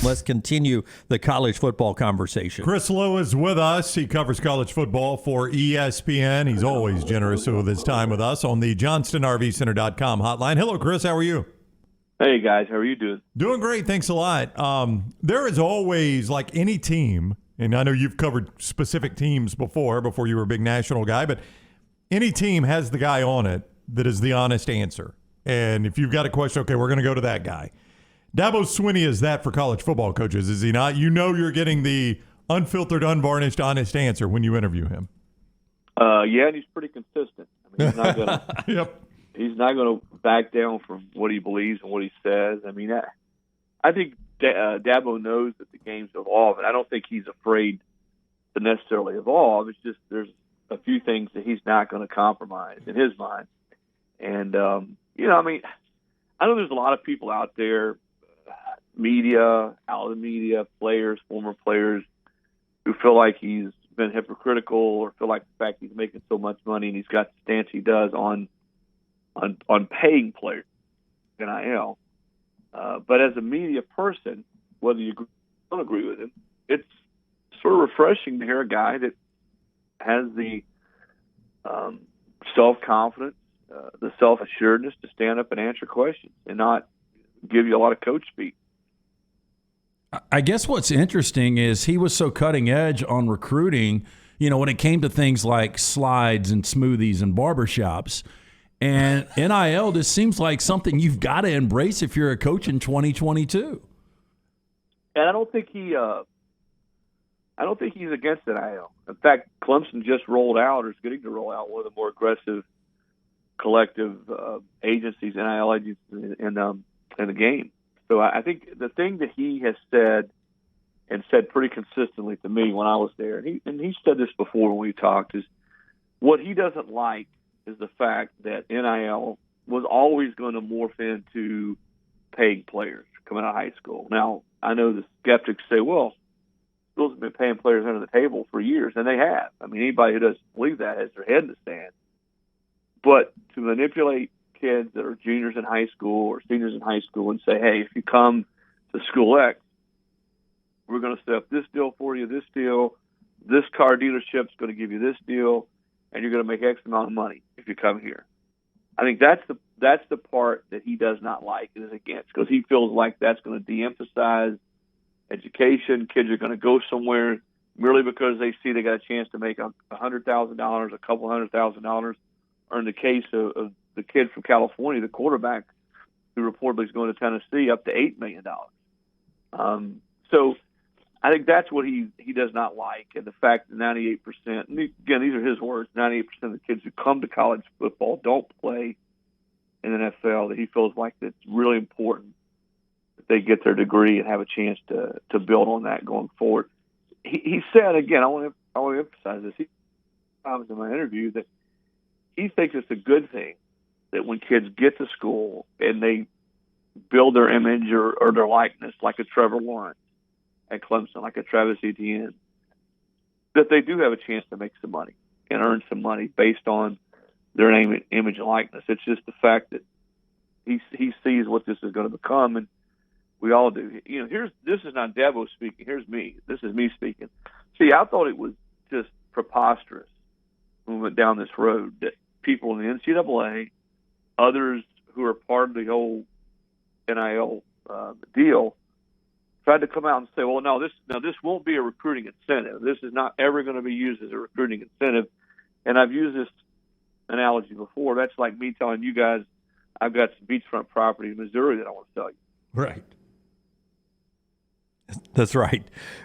Let's continue the college football conversation. Chris Lowe is with us. He covers college football for ESPN. He's always generous with his time with us on the JohnstonRVCenter.com hotline. Hello, Chris. How are you? Hey, guys. How are you doing? Doing great. Thanks a lot. There is always, like any team, and I know you've covered specific teams before you were a big national guy, but any team has the guy on it that is the honest answer. And if you've got a question, okay, we're going to go to that guy. Dabo Swinney is that for college football coaches, is he not? You know you're getting the unfiltered, unvarnished, honest answer when you interview him. Yeah, and he's pretty consistent. I mean, he's not going to Yep. He's not going to back down from what he believes and what he says. I mean, I think Dabo knows that the game's evolve, and I don't think he's afraid to necessarily evolve. It's just there's a few things that he's not going to compromise in his mind. And, I mean, I know there's a lot of people out there, media, out of the media, players, former players, who feel like he's been hypocritical or feel like the fact he's making so much money and he's got the stance he does on paying players, NIL. But as a media person, whether you don't agree with him, it's sort of refreshing to hear a guy that has the self-confidence, the self-assuredness to stand up and answer questions and not give you a lot of coach speak. I guess what's interesting is he was so cutting edge on recruiting, when it came to things like slides and smoothies and barbershops. And NIL just seems like something you've got to embrace if you're a coach in 2022. And I don't think he's against NIL. In fact, Clemson just rolled out or is getting to roll out one of the more aggressive collective agencies, NIL agencies in the game. So I think the thing that he has said and said pretty consistently to me when I was there, and he said this before when we talked, is what he doesn't like is the fact that NIL was always going to morph into paying players coming out of high school. Now, I know the skeptics say, well, schools have been paying players under the table for years, and they have. I mean, anybody who doesn't believe that has their head in the sand. But to manipulate kids that are juniors in high school or seniors in high school and say, hey, if you come to school X, we're going to set up this deal for you, this deal, this car dealership's going to give you this deal, and you're going to make X amount of money if you come here. I think that's the part that he does not like and is against, because he feels like that's going to de-emphasize education. Kids are going to go somewhere merely because they see they got a chance to make $100,000, a couple $100,000, or in the case of the kid from California, the quarterback who reportedly is going to Tennessee, up to $8 million. So I think that's what he does not like, and the fact that 98%, and again, these are his words, 98% of the kids who come to college football don't play in the NFL, that he feels like it's really important that they get their degree and have a chance to build on that going forward. He said, again, I want to emphasize this, he times in my interview, that he thinks it's a good thing that when kids get to school and they build their image or their likeness, like a Trevor Lawrence at Clemson, like a Travis Etienne, that they do have a chance to make some money and earn some money based on their name, image, and likeness. It's just the fact that he sees what this is going to become, and we all do. This is not Dabo speaking. Here's me. This is me speaking. See, I thought it was just preposterous when we went down this road that people in the NCAA, others who are part of the whole NIL deal, tried to come out and say, well, no, this won't be a recruiting incentive. This is not ever going to be used as a recruiting incentive. And I've used this analogy before. That's like me telling you guys I've got some beachfront property in Missouri that I want to sell you. Right. That's right.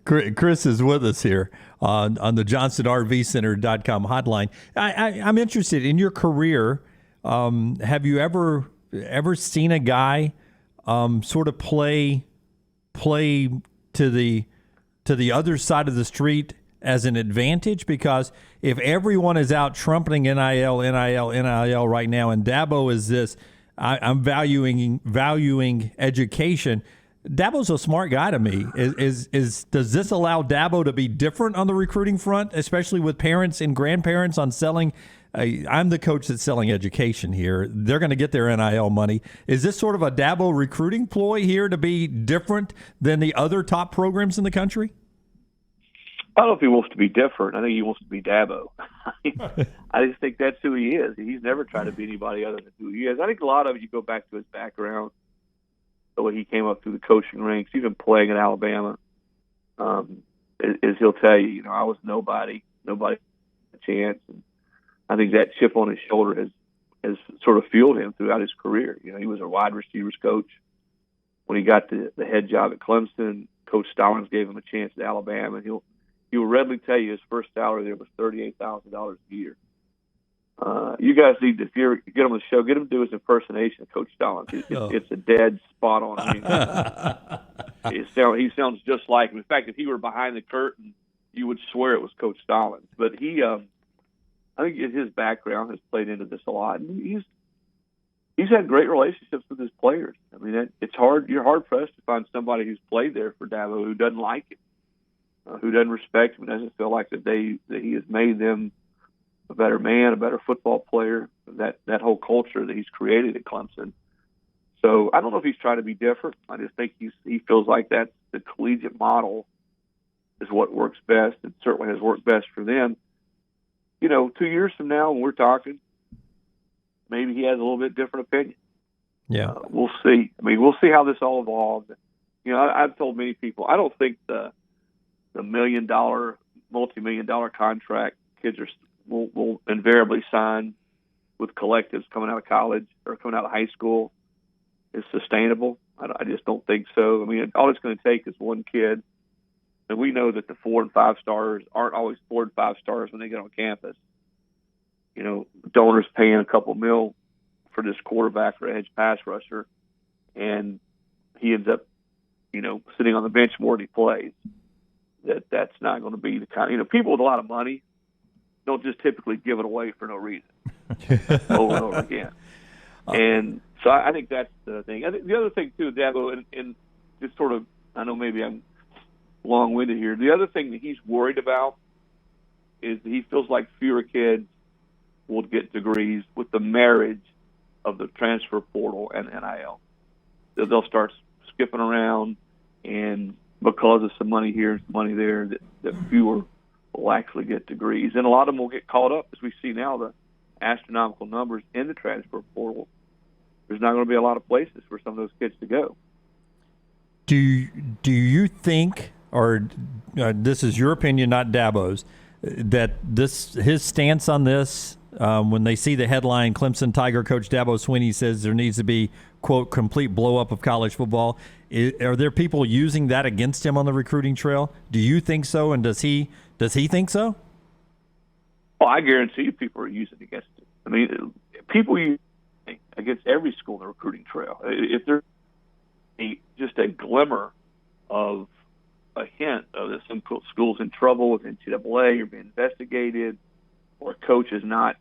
Chris is with us here on the JohnstonRVCenter.com hotline. I'm interested in your career. Have you ever seen a guy sort of play to the other side of the street as an advantage? Because if everyone is out trumpeting NIL right now, and Dabo is this, I'm valuing education. Dabo's a smart guy to me. Does this allow Dabo to be different on the recruiting front, especially with parents and grandparents on selling I'm the coach that's selling education here. They're going to get their NIL money. Is this sort of a Dabo recruiting ploy here to be different than the other top programs in the country? I don't know if he wants to be different. I think he wants to be Dabo. I just think that's who he is. He's never tried to be anybody other than who he is. I think a lot of it, you go back to his background, the way he came up through the coaching ranks, even playing at Alabama, is he'll tell you, I was nobody a chance. And I think that chip on his shoulder has sort of fueled him throughout his career. He was a wide receivers coach. When he got the head job at Clemson, Coach Stallings gave him a chance at Alabama. And he will readily tell you his first salary there was $38,000 a year. You guys need to, if you get him on the show, get him to do his impersonation of Coach Stallings. It's a dead spot on. I mean, he sounds just like him. In fact, if he were behind the curtain, you would swear it was Coach Stallings. But I think his background has played into this a lot. And he's had great relationships with his players. I mean, it's hard. You're hard pressed to find somebody who's played there for Dabo who doesn't like him. Who doesn't respect him, doesn't feel like that he has made them a better man, a better football player, that whole culture that he's created at Clemson. So I don't know if he's trying to be different. I just think he feels like that's the collegiate model is what works best, and certainly has worked best for them. 2 years from now when we're talking, maybe he has a little bit different opinion. Yeah. We'll see. I mean, we'll see how this all evolves. I've told many people, I don't think the $1 million, multi-million-dollar contract kids will invariably sign with collectives coming out of college or coming out of high school is sustainable. I just don't think so. I mean, all it's going to take is one kid, and we know that the 4 and 5 stars aren't always 4 and 5 stars when they get on campus. Donors paying a couple mil for this quarterback or edge pass rusher, and he ends up, sitting on the bench more than he plays. That's not going to be the kind. People with a lot of money don't just typically give it away for no reason over and over again. And so I think that's the thing. I think the other thing too, Dabo, and just sort of, I know maybe I'm long-winded here. The other thing that he's worried about is that he feels like fewer kids will get degrees with the marriage of the transfer portal and NIL. They'll start skipping around, and because of some money here and some money there, that fewer will actually get degrees. And a lot of them will get caught up, as we see now, the astronomical numbers in the transfer portal. There's not going to be a lot of places for some of those kids to go. Do you think, or this is your opinion, not Dabo's, that his stance on this, when they see the headline, Clemson Tiger coach Dabo Swinney says there needs to be, quote, complete blow-up of college football, are there people using that against him on the recruiting trail? Do you think so, and does he think so? Well, I guarantee you people are using it against him. I mean, people use it against every school on the recruiting trail. If there's just a glimmer of a hint of that some school's in trouble with NCAA or being investigated, or a coach is not,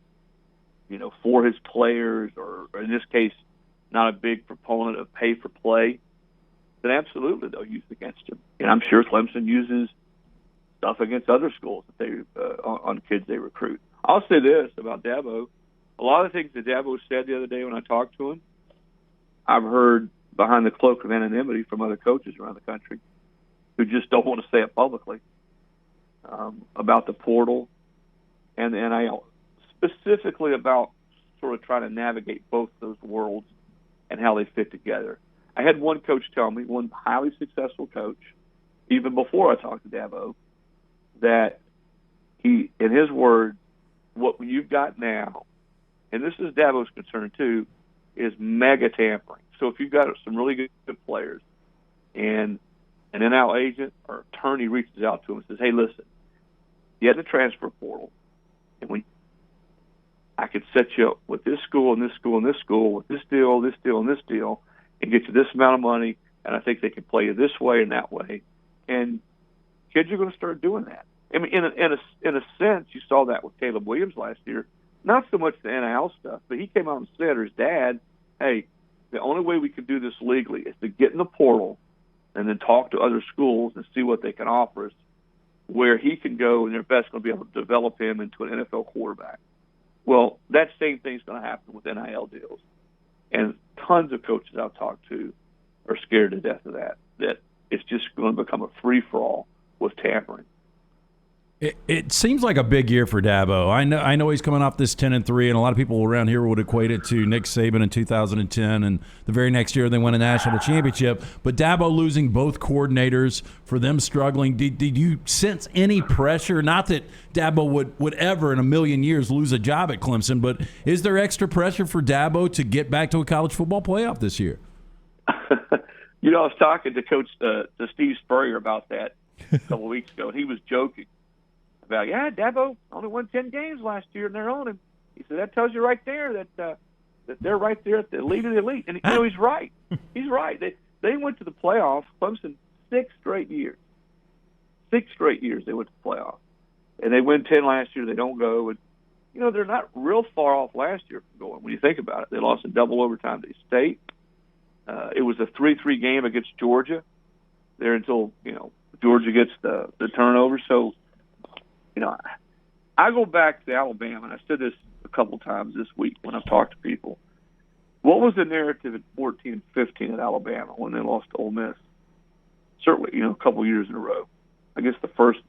for his players, or in this case, not a big proponent of pay for play, then absolutely they'll use it against him. And I'm sure Clemson uses stuff against other schools that they on kids they recruit. I'll say this about Dabo: a lot of things that Dabo said the other day when I talked to him, I've heard behind the cloak of anonymity from other coaches around the country who just don't want to say it publicly about the portal and the NIL, specifically about sort of trying to navigate both those worlds and how they fit together. I had one coach tell me, one highly successful coach, even before I talked to Dabo, that he, in his words, what you've got now, and this is Dabo's concern too, is mega tampering. So if you've got some really good players and an NIL agent or attorney reaches out to him and says, hey, listen, you had the transfer portal, and when I could set you up with this school and this school and this school with this deal, this deal, and this deal, and get you this amount of money, and I think they can play you this way and that way. And kids are going to start doing that. I mean, in a sense, you saw that with Caleb Williams last year. Not so much the NIL stuff, but he came out and said, or his dad, hey, the only way we can do this legally is to get in the portal and then talk to other schools and see what they can offer us, where he can go and they're best going to be able to develop him into an NFL quarterback. Well, that same thing's going to happen with NIL deals. And tons of coaches I've talked to are scared to death of that it's just going to become a free-for-all with tampering. It seems like a big year for Dabo. I know he's coming off this 10-3, and a lot of people around here would equate it to Nick Saban in 2010, and the very next year they won a national championship. But Dabo losing both coordinators, for them struggling, did you sense any pressure? Not that Dabo would ever in a million years lose a job at Clemson, but is there extra pressure for Dabo to get back to a college football playoff this year? I was talking to to Steve Spurrier about that a couple of weeks ago, and he was joking about, Dabo only won 10 games last year, and they're on him. He said, that tells you right there that they're right there at the elite of the elite. And, he's right. He's right. They went to the playoffs, Clemson, 6 straight years. 6 straight years they went to the playoffs. And they win 10 last year. They don't go. And, they're not real far off last year from going when you think about it. They lost in double overtime to State. It was a 3-3 game against Georgia there until, Georgia gets the turnover. So, I go back to Alabama, and I said this a couple times this week when I've talked to people. What was the narrative at 14-15 at Alabama when they lost to Ole Miss? Certainly, a couple years in a row. I guess the first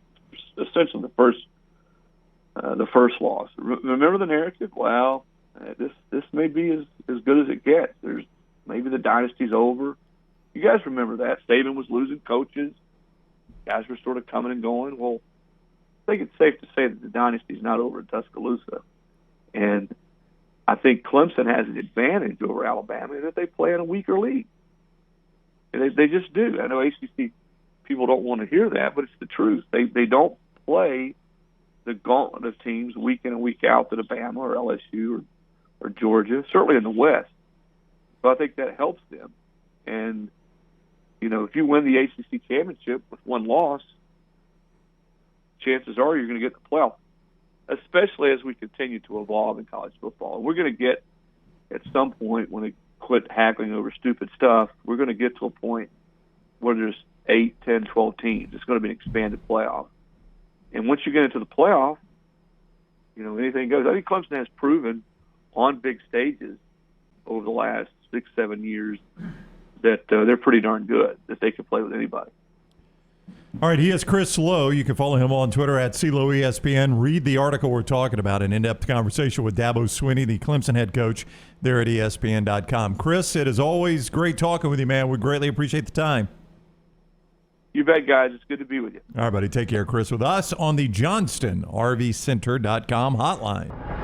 loss. Remember the narrative? Well, this may be as good as it gets. Maybe the dynasty's over. You guys remember that. Saban was losing coaches. Guys were sort of coming and going. Well, I think it's safe to say that the dynasty's not over in Tuscaloosa. And I think Clemson has an advantage over Alabama in that they play in a weaker league. And they just do. I know ACC people don't want to hear that, but it's the truth. They don't play the gauntlet of teams week in and week out that Alabama or LSU or Georgia, certainly in the West. So I think that helps them. And, if you win the ACC championship with one loss, chances are you're going to get the playoff, especially as we continue to evolve in college football. And we're going to get, at some point, when they quit haggling over stupid stuff, we're going to get to a point where there's 8, 10, 12 teams. It's going to be an expanded playoff. And once you get into the playoff, anything goes. I think Clemson has proven on big stages over the last 6, 7 years that they're pretty darn good, that they can play with anybody. All right, he is Chris Lowe. You can follow him on Twitter at CLoweESPN. Read the article we're talking about, an in-depth conversation with Dabo Swinney, the Clemson head coach there at ESPN.com. Chris, it is always great talking with you, man. We greatly appreciate the time. You bet, guys. It's good to be with you. All right, buddy. Take care. Chris with us on the JohnstonRVCenter.com hotline.